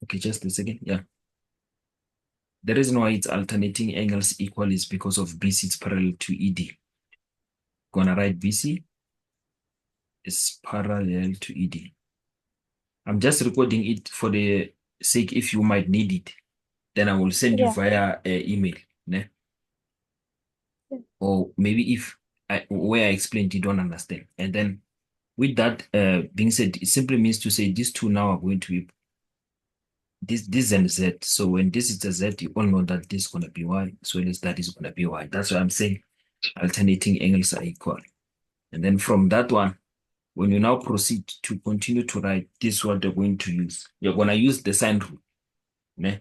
Okay, just a second. Yeah. The reason why it's alternating angles equal is because of BC is parallel to ED. Gonna write BC is parallel to ED. I'm just recording it for the sake if you might need it. Then I will send you via email. Ne? Or maybe if where I explained you don't understand. And then with that being said, it simply means to say these two now are going to be this and Z. So when this is a Z, you all know that this is going to be Y, as well as that is going to be Y. That's why I'm saying alternating angles are equal. And then from that one, when you now proceed to continue to write, this is what they're going to use. You're going to use the sine rule. Ne?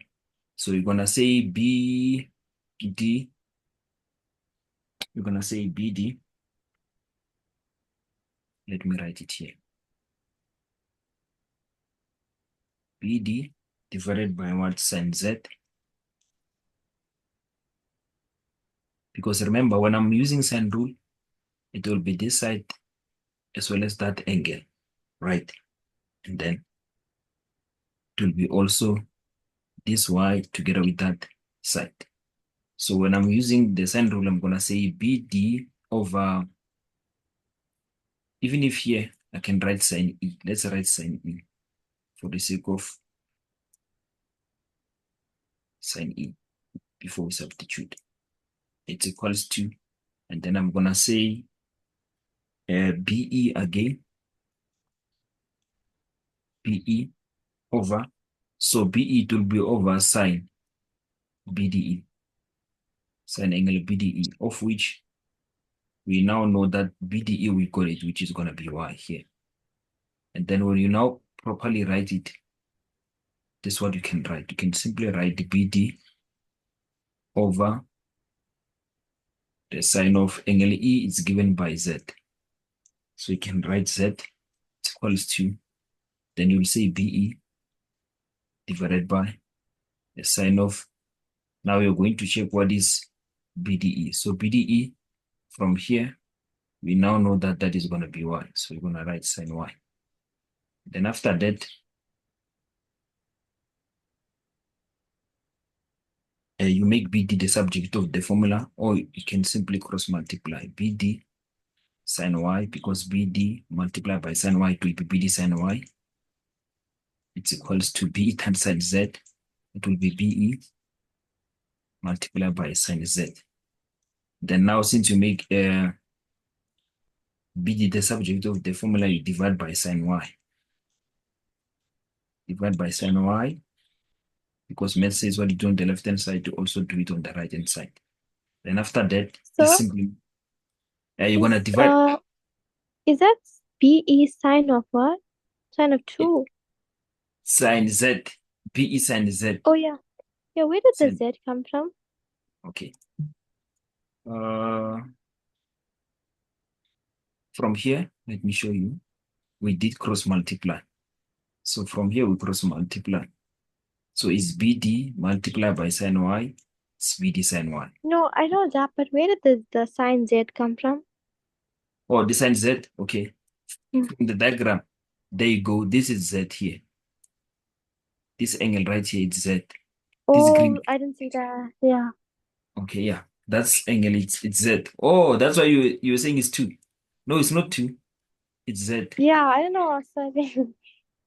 So you're going to say BD. You're going to say BD. Let me write it here. BD divided by what? Sine Z. Because remember, when I'm using sine rule, it will be this side as well as that angle, right? And then it will be also this Y together with that side. So when I'm using the sine rule, I'm going to say BD over, even if here I can write sine E. Let's write sine E for the sake of sine E before we substitute. It's equals to, and then I'm going to say BE again. BE over, so BE will be over sine BDE, sine angle BDE, of which we now know that BDE we got it, which is going to be Y here. And then when you now properly write it, this is what you can write. You can simply write BD over the sine of angle E is given by Z. So you can write Z equals to, then you'll say BE divided by the sine of, now you're going to check what is BDE. So BDE from here, we now know that that is going to be Y. So you're going to write sine Y. Then after that, you make BD the subject of the formula, or you can simply cross multiply BD sine Y, because BD multiplied by sine Y will be BD sine Y. It's equals to BE times sine Z. It will be BE multiplied by sine Z. Then now, since you make BD the subject of the formula, you divide by sine Y. Divide by sine Y, because math says what you do on the left-hand side, you also do it on the right-hand side. Then after that, this simply, you're going to divide. Is that BE sine of what? Sine of 2. Sine Z, BE sine Z. Oh, yeah. Yeah, where did the Sine. Z come from? Okay. From here, let me show you. We did cross multiply. So from here, we cross multiply. So it's BD multiplied by sine Y. It's BD sine Y. No, I know that, but where did the sine Z come from? Oh, the sine Z. Okay. From the diagram, there you go. This is Z here. This angle right here is Z. This green. Oh, I didn't see that. Yeah. Okay, yeah. That's angle. It's Z. Oh, that's why you were saying it's 2. No, it's not 2. It's Z. Yeah, I don't know. So I think,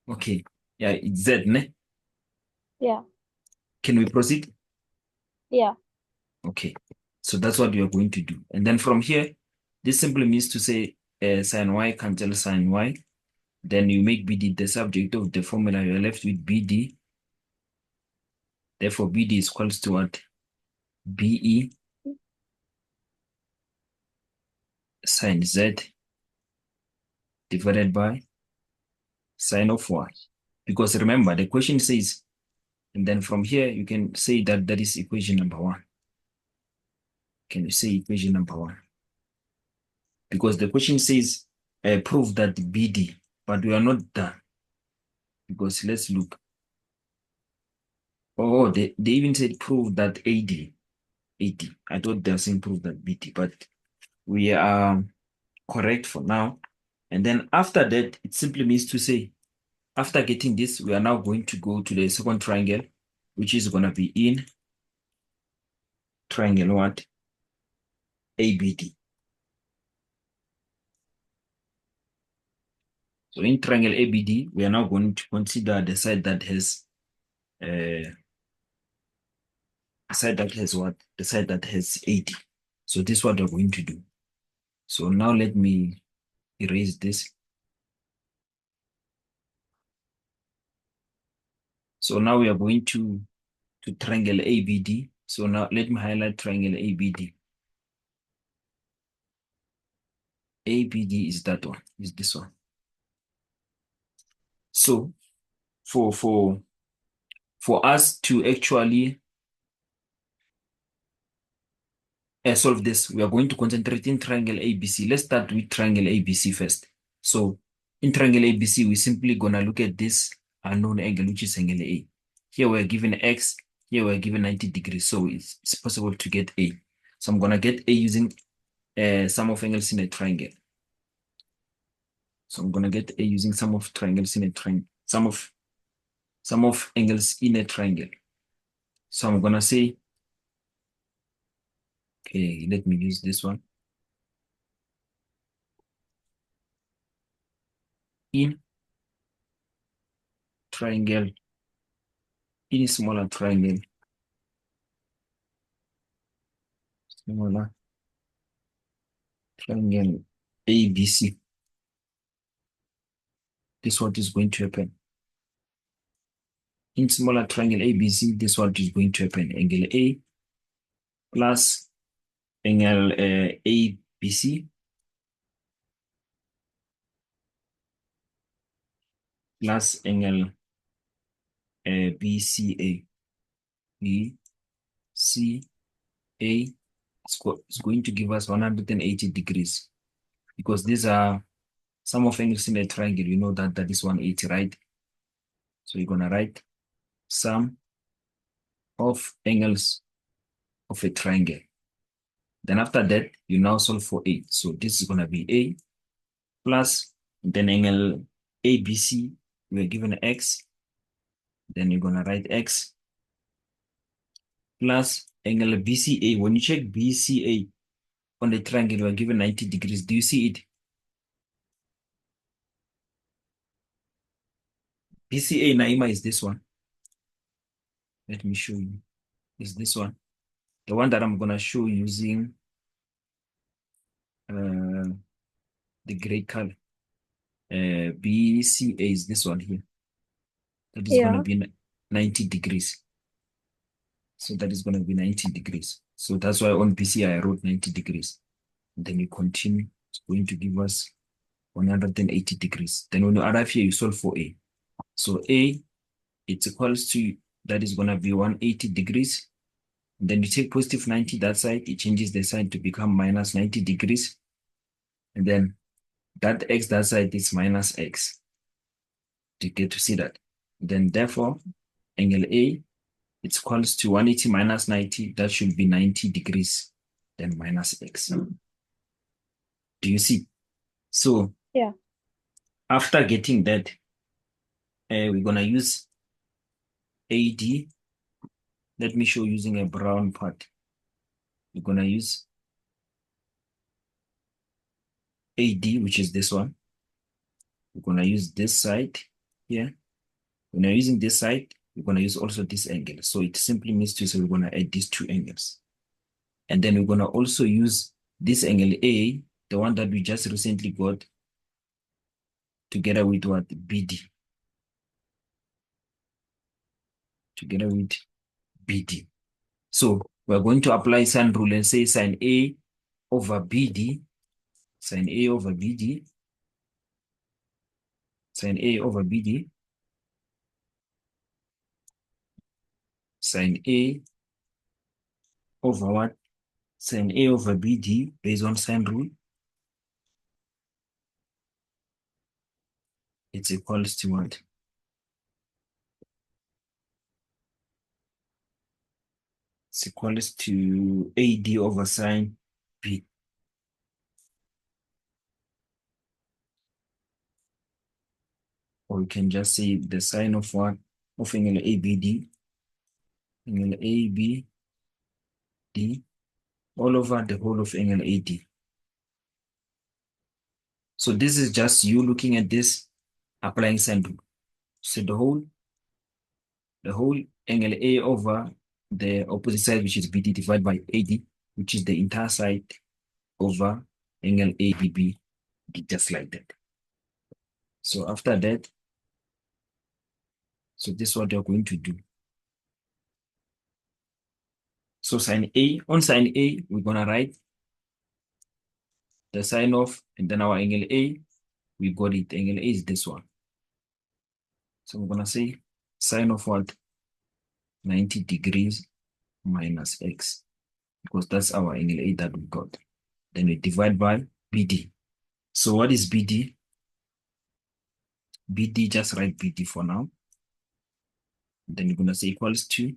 Okay. Yeah, it's Z, ne? yeah. Can we proceed? Yeah. Okay. So that's what we are going to do. And then from here, this simply means to say sine Y cancel sine Y. Then you make BD the subject of the formula. You're left with BD. Therefore, BD is equals to what? BE sine Z divided by sine of Y. Because remember, the question says, and then from here, you can say that that is equation number 1. Can you say equation number 1? Because the question says, prove that BD, but we are not done. Because let's look. Oh, they even said prove that AD. I thought they were saying prove that BT, but we are correct for now. And then after that, it simply means to say After getting this, we are now going to go to the second triangle, which is going to be in triangle what? ABD. So in triangle ABD, we are now going to consider the side that has what? The side that has 80. So this is what we're going to do. So now let me erase this. So now we are going to triangle ABD. So now let me highlight triangle ABD. ABD is that one, is this one. So for us to actually solve this, we are going to concentrate in triangle ABC. Let's start with triangle ABC first. So in triangle ABC, we're simply gonna look at this unknown angle, which is angle A. Here we're given X, here we're given 90 degrees. So it's possible to get A. So I'm gonna get A using sum of angles in a triangle. So I'm gonna get A using sum of triangles in a triangle, sum of angles in a triangle. So I'm gonna say, okay, let me use this one. In triangle, in a smaller triangle, smaller triangle ABC. This is what is going to happen. In smaller triangle ABC, this is what is going to happen. Angle A plus angle ABC plus angle BCA. BCA is going to give us 180 degrees because these are sum of angles in a triangle. You know that is 180, right? So you're gonna write sum of angles of a triangle. Then after that, you now solve for A. So this is gonna be A plus then angle ABC, we're given X. Then you're gonna write X plus angle BCA. When you check BCA on the triangle, we're given 90 degrees. Do you see it? BCA, Naima, is this one. Let me show you. Is this one. The one that I'm gonna show using the gray color. BCA is this one here. That is gonna be 90 degrees. So that is gonna be 90 degrees. So that's why on BCA I wrote 90 degrees. And then you continue. It's going to give us 180 degrees. Then when you arrive here, you solve for A. So A, it's equals to, that is gonna be 180 degrees. And then you take positive 90 that side, it changes the sign to become minus 90 degrees. And then that X that side is minus X. You get to see that. Then therefore, angle A, it's equals to 180 minus 90. That should be 90 degrees, then minus X. Do you see? So Yeah. after getting that, we're gonna use AD. Let me show using a brown part. We're gonna use AD, which is this one. We're gonna use this side here. When you're using this side, we're gonna use also this angle. So it simply means to say we're gonna add these two angles. And then we're gonna also use this angle A, the one that we just recently got, together with what? BD. Together with BD. So we're going to apply sine rule and say sine A over BD, sine A over BD, sine A over BD, sine A over what? Sine A over BD based on sine rule. It's equals to what? It's equals to AD over sine B. or we can just say the sine of what? Of angle ABD, angle ABD, all over the whole of angle AD. So this is just you looking at this, applying sine rule. So the whole angle A over the opposite side, which is BD, divided by AD, which is the entire side over angle ABB, just like that. So after that, so this is what you're going to do. So sine A, on sine A, we're gonna write the sine of, and then our angle A, we got it. Angle A is this one. So we're gonna say sine of what? 90 degrees minus X, because that's our angle A that we got. Then we divide by BD. So what is BD? BD, just write BD for now. Then you're gonna say equals to,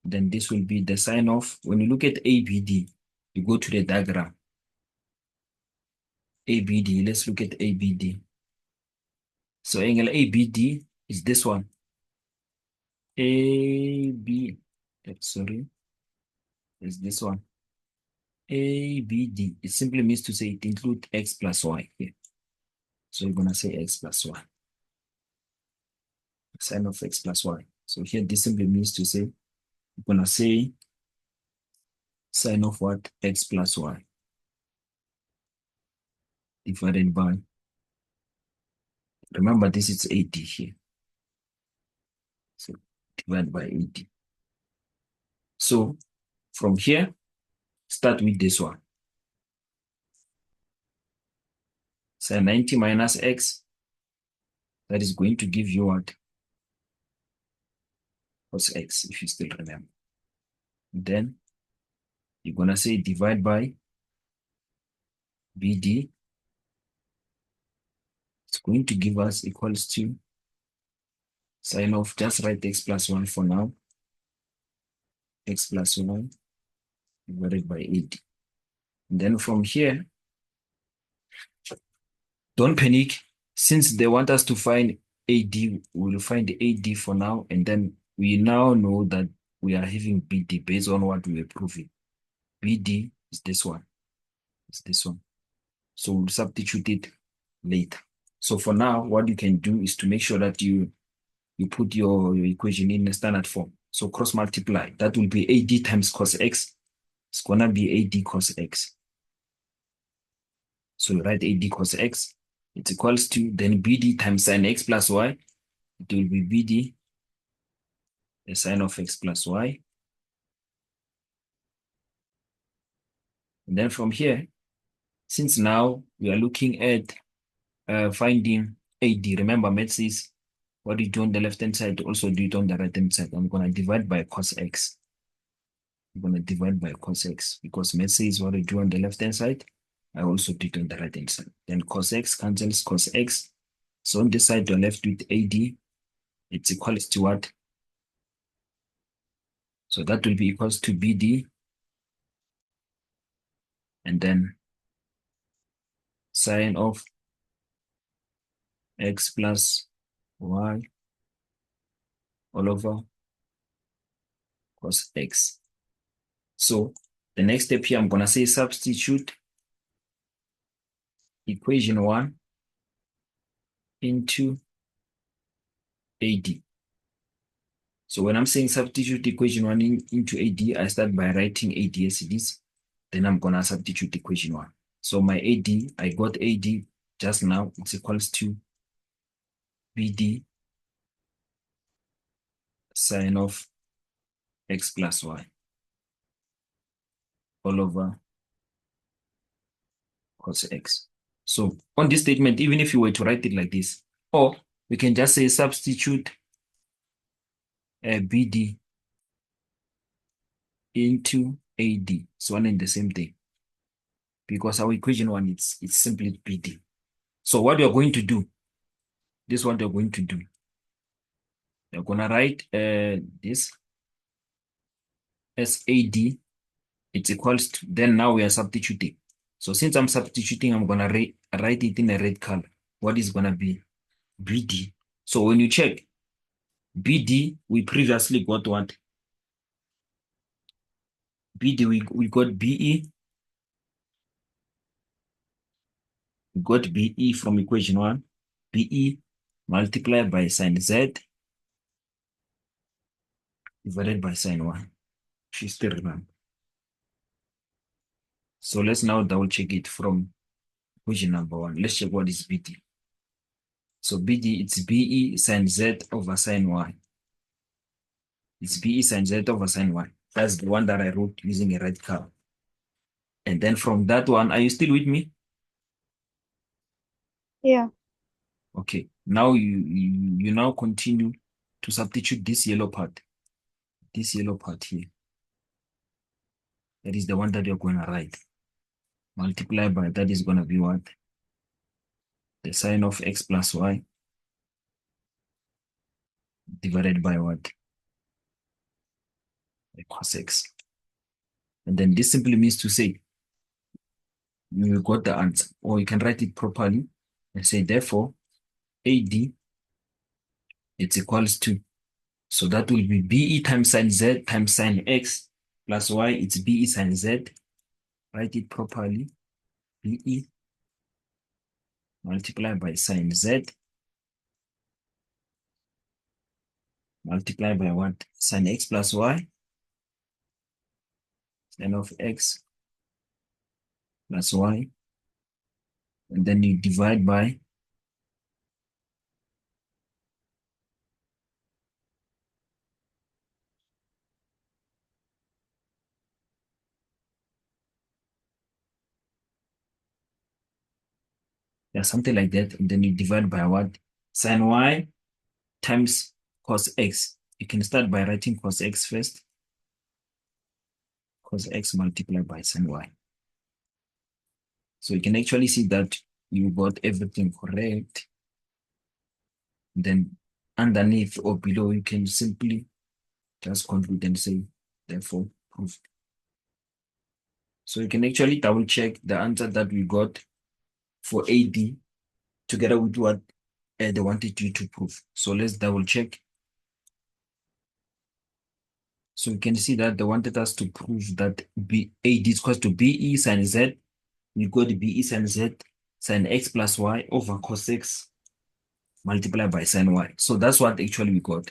then this will be the sine of, when you look at ABD, you go to the diagram. ABD, let's look at ABD. So angle ABD is this one. AB, sorry, is this one. ABD, it simply means to say it includes X plus Y here. So you're gonna say X plus Y. Sine of X plus Y. So here this simply means to say, you're gonna say sine of what? X plus Y divided by, remember this is 80 here. So divided by 80. So from here, start with this one. Sine 90 minus X, that is going to give you what? Cos X, if you still remember. Then you're gonna say divide by BD. It's going to give us equals to sine of, just write X plus 1 for now. X plus 1 divided by 80. And then from here, don't panic. Since they want us to find AD, we'll find the AD for now. And then we now know that we are having BD based on what we were proving. BD is this one. It's this one. So we'll substitute it later. So for now, what you can do is to make sure that you put your equation in a standard form. So cross multiply. That will be AD times cos X. It's gonna be AD cos X. So you write AD cos X. It's equals to then BD times sine X plus Y. It will be BD, the sine of X plus Y. And then from here, since now we are looking at finding AD, remember math says what you do on the left-hand side, also do it on the right-hand side. I'm going to divide by cos X. I'm going to divide by cos X because math says what you do on the left-hand side, I also do it on the right-hand side. Then cos X cancels cos X. So on this side, you're left with AD. It's equals to what? So that will be equals to BD. And then sine of X plus Y all over cos X. So the next step here, I'm going to say substitute equation 1 into AD. So when I'm saying substitute equation 1 into AD, I start by writing AD as it is. Then I'm going to substitute equation 1. So my AD, I got AD just now. It's equals to BD sine of X plus Y all over cos X. So on this statement, even if you were to write it like this, or we can just say substitute BD into AD. It's one and the same thing. Because our equation 1, it's simply BD. So what you're going to do, this is what you're going to do. You're going to write this as AD. It's equals to, then now we are substituting. So since I'm substituting, I'm going to write it in a red color. What is going to be? BD So when you check BD, we previously got what? BD, we got BE. We got BE from equation 1. BE multiplied by sine Z divided by sine 1. If you still remember. So let's now double check it from equation number 1. Let's check what is BD. So BD, it's BE sine Z over sine Y. It's BE sine Z over sine Y. That's the one that I wrote using a red curve. And then from that one, are you still with me? Yeah. Okay. Now you now continue to substitute this yellow part. This yellow part here. That is the one that you're going to write. Multiply by, that is going to be what? The sine of x plus y divided by what? The cos x. And then this simply means to say, you got the answer. Or you can write it properly and say, therefore, AD, it's equals to, so that will be BE times sine Z times sine x plus y, it's BE sine Z. Write it properly. BE multiplied by sine Z multiplied by what? Sine x plus y, sine of x plus y, and then you divide by something like that, and then you divide by what? Sine y times cos x. You can start by writing cos x first. Cos x multiplied by sine y. So you can actually see that you got everything correct. Then underneath or below, you can simply just conclude and say, therefore, proved. So you can actually double check the answer that we got for AD together with what they wanted you to prove. So let's double check. So you can see that they wanted us to prove that AD is equal to BE sine Z. We got BE sine Z sine x plus y over cos x multiplied by sine y. So that's what actually we got.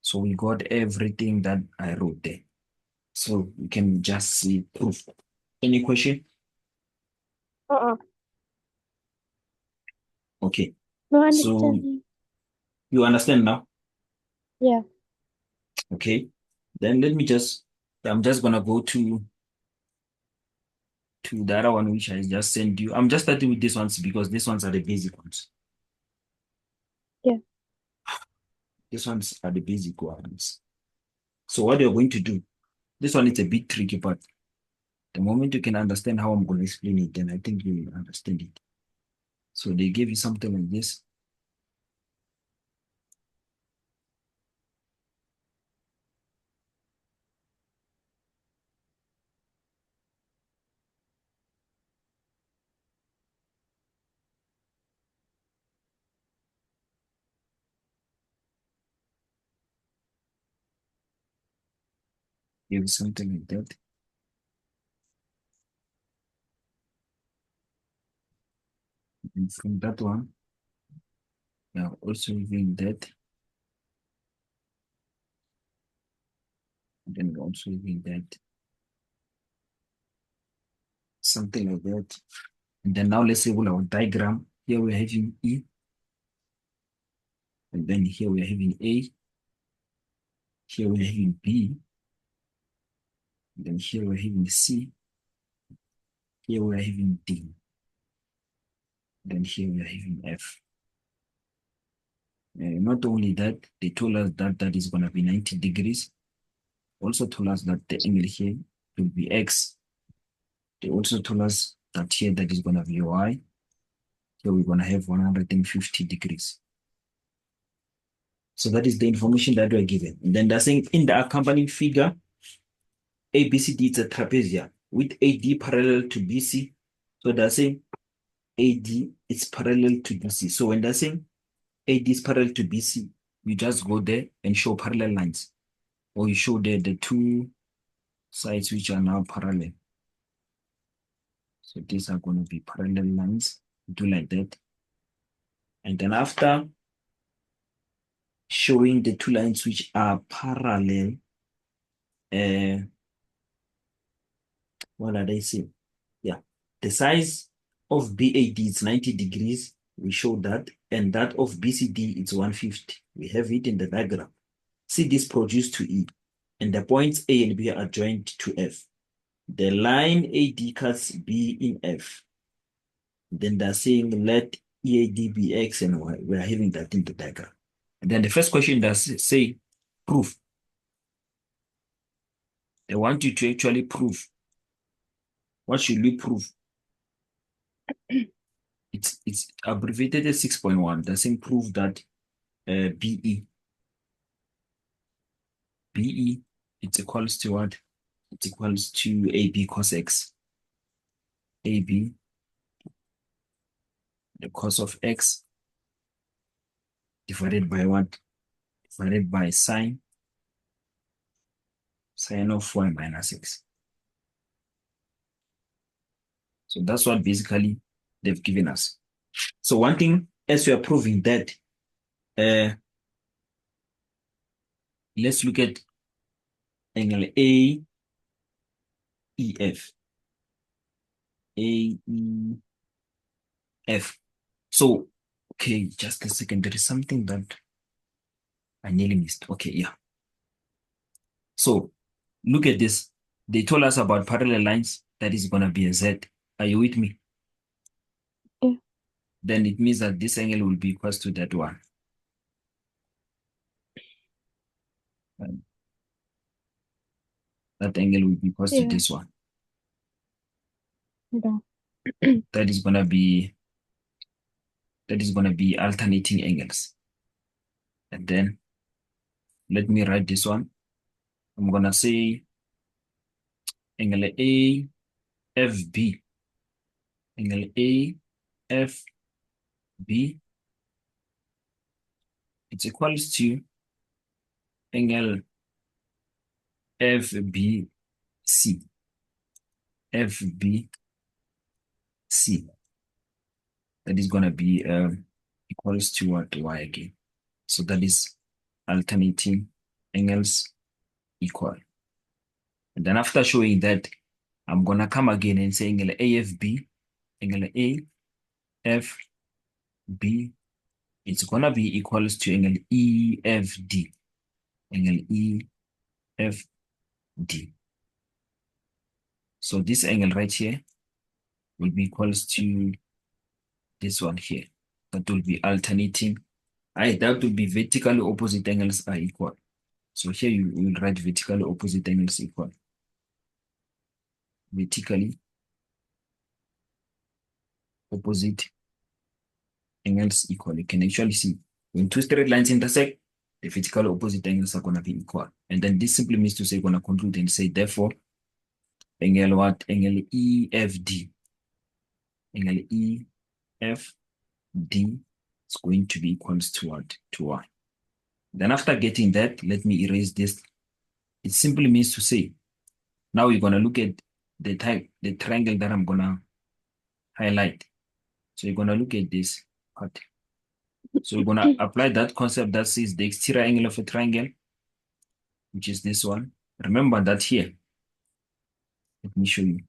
So we got everything that I wrote there. So you can just see proof. Any question? Okay. No So understanding. you understand now? Yeah. Okay. Then let me just, I'm just gonna go to the other one which I just sent you. I'm just starting with these ones because these ones are the basic ones. Yeah. These ones are the basic ones. So what you're going to do, this one is a bit tricky, but the moment you can understand how I'm going to explain it, then I think you will understand it. So they give you something like this. Give you something like that. And from that one, now also giving that. And then also giving that. Something like that. And then now let's say our diagram. Here we're having E. And then here we're having A. Here we're having B. And then here we're having C. Here we're having D. Then here we're having F. Not only that, they told us that that is going to be 90 degrees. Also told us that the angle here will be X. They also told us that here that is going to be Y. Here we're going to have 150 degrees. So that is the information that we're given. And then they're saying in the accompanying figure, ABCD is a trapezium with AD parallel to BC. So they're saying AD is parallel to BC. So when they're saying AD is parallel to BC, you just go there and show parallel lines. Or you show the two sides which are now parallel. So these are going to be parallel lines. Do like that. And then after showing the two lines which are parallel, what did I say? Yeah, the size of BAD is 90 degrees. We show that. And that of BCD is 150. We have it in the diagram. See this produced to E. And the points A and B are joined to F. The line AD cuts B in F. Then they're saying let EAD be X and Y. We're having that in the diagram. And then the first question does say proof. They want you to actually prove. What should we prove? It's abbreviated as 6.1. Doesn't prove that BE, it's equals to what? It's equals to AB cos X. AB, the cos of X, divided by what? Divided by sine of Y minus X. So that's what basically they've given us. So one thing, as we are proving that, let's look at angle AEF. AEF. So, okay, just a second. There is something that I nearly missed. Okay, yeah. So, look at this. They told us about parallel lines. That is going to be a Z. Are you with me? Yeah. Then it means that this angle will be equal to that one. That angle will be equal to this one. Yeah. That is going to be alternating angles. And then let me write this one. I'm going to say angle AFB. Angle AFB, it's equals to angle FBC. FBC. That is going to be equals to what? Y again. So that is alternating angles equal. And then after showing that, I'm going to come again and say angle AFB, angle AFB, it's going to be equals to angle EFD, angle EFD. So this angle right here will be equals to this one here. That will be alternating. That will be vertically opposite angles are equal. So here you will write vertically opposite angles equal. Vertically opposite angles equal. You can actually see when two straight lines intersect, the vertical opposite angles are going to be equal. And then this simply means to say, going to conclude and say, therefore, angle what? Angle EFD. Angle EFD is going to be equals to what? To Y. Then after getting that, let me erase this. It simply means to say, now we're going to look at the triangle that I'm going to highlight. So you're going to look at this part. So we're going to apply that concept that says the exterior angle of a triangle, which is this one. Remember that here. Let me show you.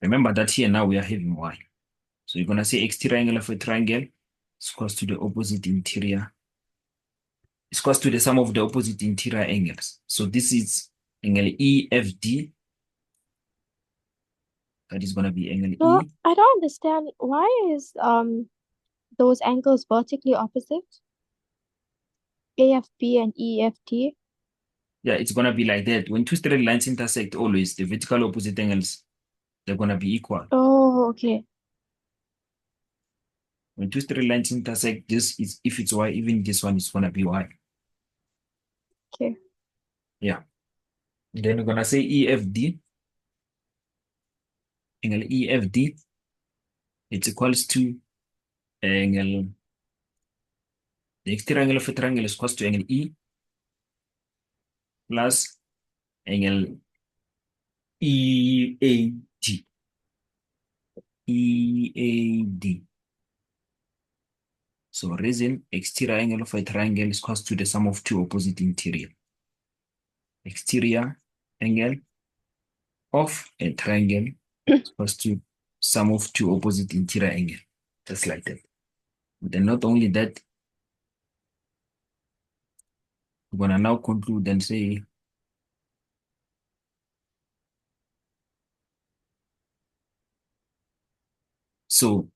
Remember that here now we are having Y. So you're going to say exterior angle of a triangle is equals to the opposite interior. It's equals to the sum of the opposite interior angles. So this is angle EFD. That is going to be angle So E. I don't understand, why is those angles vertically opposite? AFB and EFT? Yeah, it's going to be like that. When two straight lines intersect, always the vertical opposite angles, they're going to be equal. Oh, okay. When two straight lines intersect, this is, if it's Y, even this one is going to be Y. Okay. Yeah. Then we're going to say EFD. Angle EFD, it's equals to angle The exterior angle of a triangle is equals to angle E plus angle EAD. EAD. So reason exterior angle of a triangle is equals to the sum of two opposite interior. Exterior angle of a triangle is equals to sum of two opposite interior angle. Just like that. Then not only that, we're gonna now conclude and say so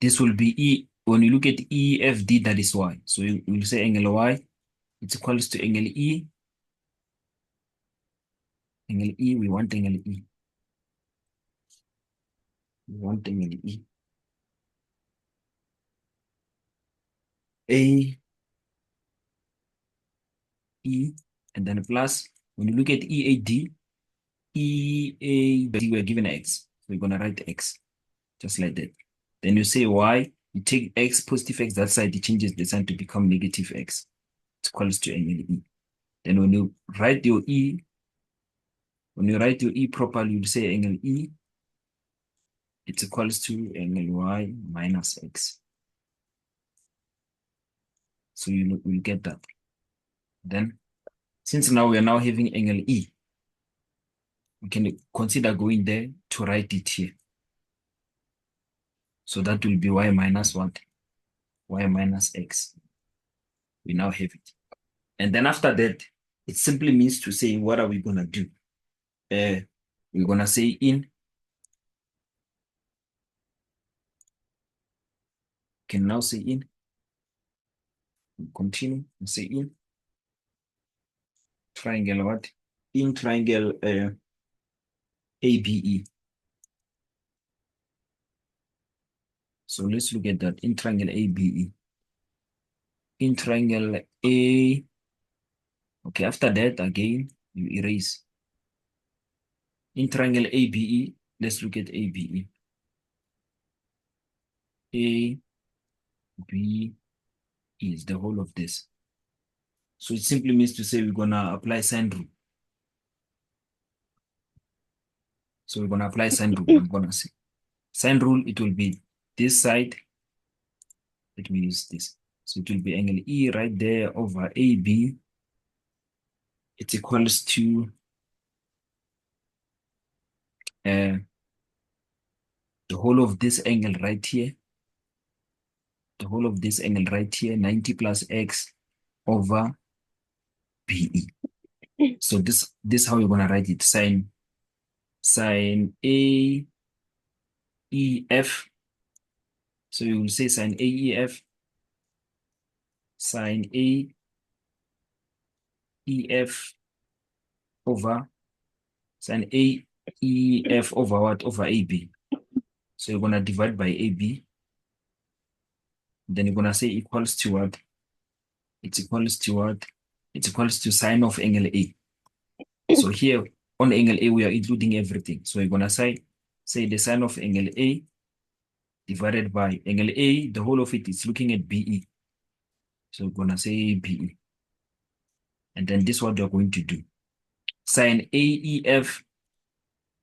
this will be E. When you look at EFD, that is Y. So you will say angle Y, it's equals to angle E. Angle E, we want angle E. We want angle E. A, E, and then plus, when you look at EAD, EAD, we're given X. So we're going to write X, just like that. Then you say Y, you take X, positive X, that side, it changes the sign to become negative X. It's equals to angle E. Then when you write your E, properly, you'll say angle E, it's equals to angle Y minus X. So you will get that. Then, since now we are now having angle E, we can consider going there to write it here. So that will be Y minus what? Y minus X. We now have it. And then after that, it simply means to say, what are we going to do? We're going to say in. Can now say in. Continue and say in. Triangle what? In triangle ABE. So let's look at that. In triangle ABE. In triangle A. Okay, after that, again, you erase. In triangle ABE, let's look at ABE. A, B, is the whole of this. So it simply means to say we're going to apply sine rule. So we're going to apply sine rule. I'm going to say sine rule, it will be this side. Let me use this. So it will be angle E right there over AB. It's equals to the whole of this angle right here. The whole of this angle right here, 90 plus X over BE. So this how you're going to write it. Sine AEF. So you will say sine AEF, sine AEF over sine AEF over what? Over AB. So you're going to divide by AB. Then you're going to say equals to what? It's equals to what? It's equals to sine of angle A. So here on angle A, we are including everything. So you're going to say the sine of angle A divided by angle A, the whole of it is looking at BE. So we're going to say BE. And then this is what we're going to do. Sine AEF.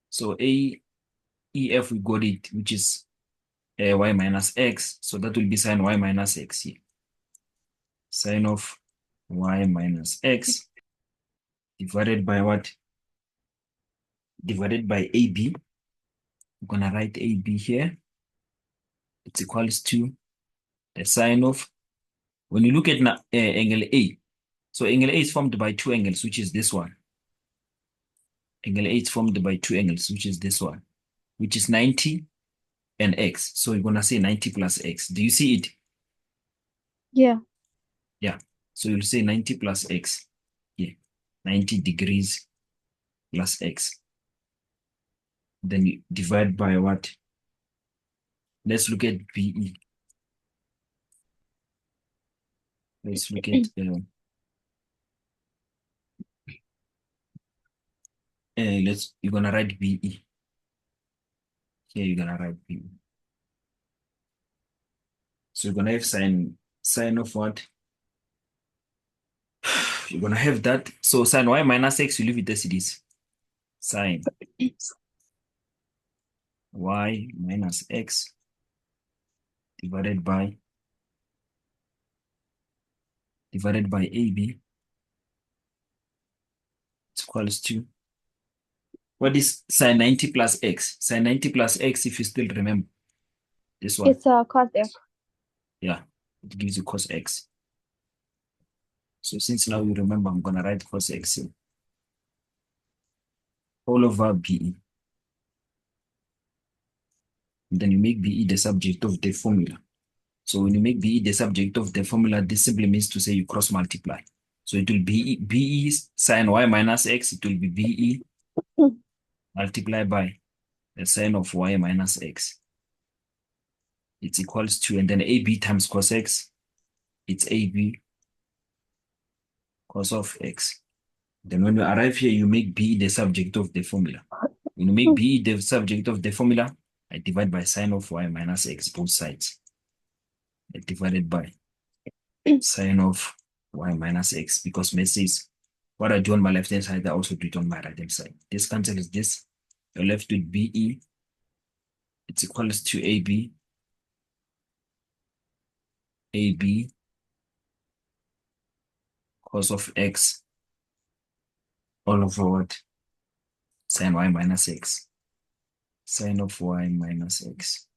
So AEF, we got it, which is Y minus X. So that will be sine Y minus X here. Sine of Y minus X divided by what? Divided by AB. I'm going to write AB here. It's equals to the sine of, when you look at angle A, so angle A is formed by two angles, which is this one. Angle A is formed by two angles, which is this one, which is 90 and X. So you're going to say 90 plus X. Do you see it? Yeah. Yeah. So you'll say 90 plus X. Yeah. 90 degrees plus X. Then you divide by what? Let's look at BE. Let's look at you're gonna write BE. Here you're gonna write BE. So you're gonna have sine of what? you're gonna have that. So sine y minus x, you leave it as it is. Sine y minus x divided by AB is equals to, what is sine 90 plus x? Sine 90 plus x, if you still remember this one. It's cos x. Yeah, it gives you cos x. So since now you remember, I'm gonna write cos x here. All over BE. And then you make BE the subject of the formula. So when you make BE the subject of the formula, this simply means to say you cross multiply. So it will be BE sine y minus x, it will be BE multiplied by the sine of y minus x. It's equals to, and then AB times cos x, it's AB cos of x. Then when you arrive here, you make BE the subject of the formula. When you make BE the subject of the formula, I divide by sine of y minus x, both sides. I divided by sine of y minus x, because me says what I do on my left hand side, I also do it on my right hand side. This cancels this. You're left with BE. It's equals to AB cos of x all over what? Sine y minus x. Sine of y minus x.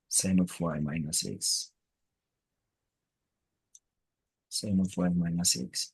Sine of y minus x. Sine of y minus x.